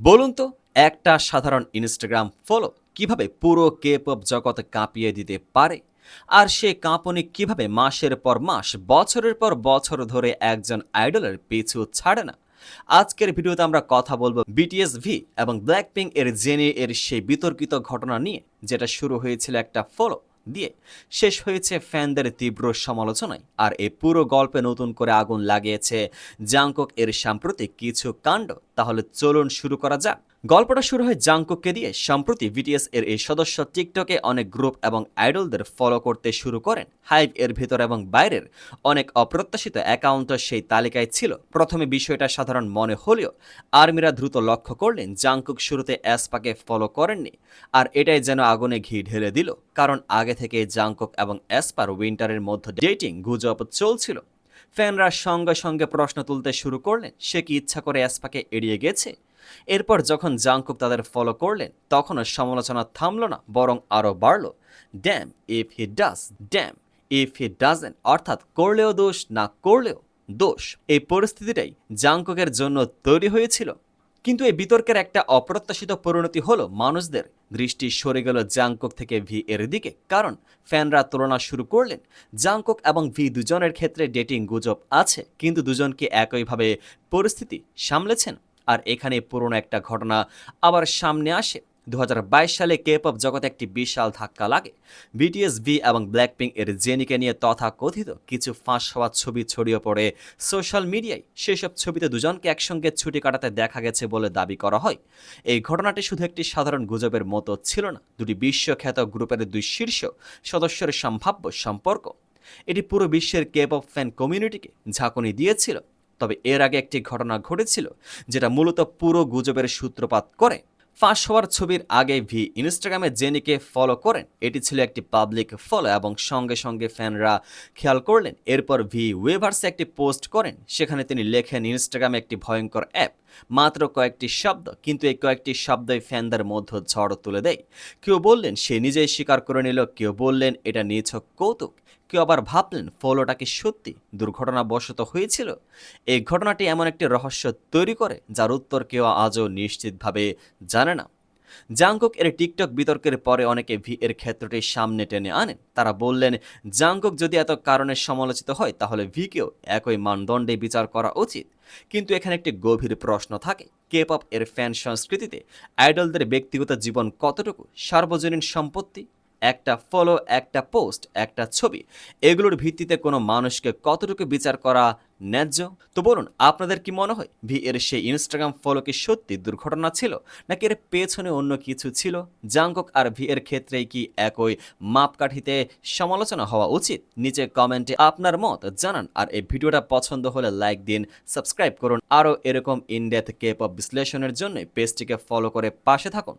বলুন তো একটা সাধারণ ইনস্টাগ্রাম ফলো কিভাবে পুরো কে-পপ জগৎ কাঁপিয়ে দিতে পারে? আর সে কাঁপুনি কিভাবে মাসের পর মাস, বছরের পর বছর ধরে একজন আইডলের পিছু ছাড়ে না? আজকের ভিডিওতে আমরা কথা বলবো বিটিএস ভি এবং ব্ল্যাকপিঙ্ক এর জেনি এর সেই বিতর্কিত ঘটনা নিয়ে, যেটা শুরু হয়েছিল একটা ফলো দিয়ে, শেষ হয়েছে ফ্যানদের তীব্র সমালোচনায়। আর এই পুরো গল্পে নতুন করে আগুন লাগিয়েছে জাংকুক এর সাম্প্রতিক কিছু কাণ্ড। তাহলে চলুন শুরু করা যাক। গল্পটা শুরু হয় জাংকুককে দিয়ে। সম্প্রতি বিটিএস এর এই সদস্য টিকটকে অনেক গ্রুপ এবং আইডলদের ফলো করতে শুরু করেন। হাইভ এর ভেতর এবং বাইরের অনেক অপ্রত্যাশিত অ্যাকাউন্টও সেই তালিকায় ছিল। প্রথমে বিষয়টা সাধারণ মনে হলেও আর্মিরা দ্রুত লক্ষ্য করলেন জাংকুক শুরুতে অ্যাসপাকে ফলো করেননি। আর এটাই যেন আগুনে ঘি ঢেলে দিল, কারণ আগে থেকে জাংকুক এবং অ্যাসপার উইন্টারের মধ্যে ডেটিং গুজব চলছিল। ফ্যানরা সঙ্গে সঙ্গে প্রশ্ন তুলতে শুরু করলেন, সে কি ইচ্ছা করে অ্যাসপাকে এড়িয়ে গেছে? এরপর যখন জাংকুক তাদের ফলো করলেন, তখনও সমালোচনা থামল না, বরং আরও বাড়ল। Damn if he does, damn if he doesn't, অর্থাৎ করলেও দোষ, না করলেও দোষ। এই পরিস্থিতিটাই জাংকুকের জন্য তৈরি হয়েছিল। কিন্তু এই বিতর্কের একটা অপ্রত্যাশিত পরিণতি হলো মানুষদের দৃষ্টি সরে গেল জাংকুক থেকে ভি এর দিকে। কারণ ফ্যানরা তুলনা শুরু করলেন, জাংকুক এবং ভি দুজনের ক্ষেত্রে ডেটিং গুজব আছে, কিন্তু দুজনকে একইভাবে পরিস্থিতি সামলেছেন। আর এখানে পুরনো একটা ঘটনা আবার সামনে আসে। 2022 সালে কে-পপ জগতে একটি বিশাল ধাক্কা লাগে। বিটিএস ভি এবং ব্ল্যাকপিঙ্ক এর জেনিকে নিয়ে তথাকথিত কিছু ফাঁস হওয়া ছবি ছড়িয়ে পড়ে সোশ্যাল মিডিয়ায়। সেসব ছবিতে দুজনকে একসঙ্গে ছুটি কাটাতে দেখা গেছে বলে দাবি করা হয়। এই ঘটনাটি শুধু একটি সাধারণ গুজবের মতো ছিল না, দুটি বিশ্বখ্যাত গ্রুপের দুই শীর্ষ সদস্যের সম্ভাব্য সম্পর্ক। এটি পুরো বিশ্বের কে-পপ ফ্যান কমিউনিটিকে ঝাঁকুনি দিয়েছিল। তবে এর আগে একটি ঘটনা ঘটেছিল, যেটা মূলত পুরো গুজবের সূত্রপাত করে। ফাঁস হওয়ার ছবির আগে ভি ইনস্টাগ্রামে জেনিকে ফলো করেন। এটি ছিল একটি পাবলিক ফলো এবং সঙ্গে সঙ্গে ফ্যানরা খেয়াল করলেন। এরপর ভি ওয়েভার্সে একটি পোস্ট করেন, সেখানে তিনি লেখেন, ইনস্টাগ্রামে একটি ভয়ঙ্কর অ্যাপ, মাত্র কয়েকটি শব্দ, কিন্তু এই কয়েকটি শব্দই ফ্যানদের মধ্যে ঝড় তুলে দেয়। কেউ বললেন সে নিজেই স্বীকার করে নিল, কেউ বললেন এটা নিছক কৌতুক, কেউ আবার ভাবলেন ফলোটা কি সত্যি দুর্ঘটনাবশত হয়েছিল। এই ঘটনাটি এমন একটি রহস্য তৈরি করে যার উত্তর কেউ আজও নিশ্চিতভাবে জানে না। জাংকুক এর টিকটক বিতর্কের পরে অনেকে ভি এর ক্ষেত্রটি সামনে টেনে আনেন। তারা বললেন, জাংকুক যদি এত কারণে সমালোচিত হয়, তাহলে ভিকেও একই মানদণ্ডে বিচার করা উচিত। কিন্তু এখানে একটি গভীর প্রশ্ন থাকে, কে-পপ এর ফ্যান সংস্কৃতিতে আইডলদের ব্যক্তিগত জীবন কতটুকু সার্বজনীন সম্পত্তি? একটা ফলো, একটা পোস্ট, একটা ছবি, এগুলোর ভিত্তিতে কোনো মানুষকে কতটুকু বিচার করা ন্যায্য? তো বলুন, আপনাদের কি মনে হয় ভি এর সেই ইনস্টাগ্রাম ফলো কি সত্যি দুর্ঘটনা ছিল, নাকি এর পেছনে অন্য কিছু ছিল? জাংকুক আর ভি এর ক্ষেত্রেই কি একই মাপকাঠিতে সমালোচনা হওয়া উচিত? নিচে কমেন্টে আপনার মত জানান। আর এই ভিডিওটা পছন্দ হলে লাইক দিন, সাবস্ক্রাইব করুন। আরও এরকম ইন ডেপথ কে-পপ বিশ্লেষণের জন্য পেজটিকে ফলো করে পাশে থাকুন।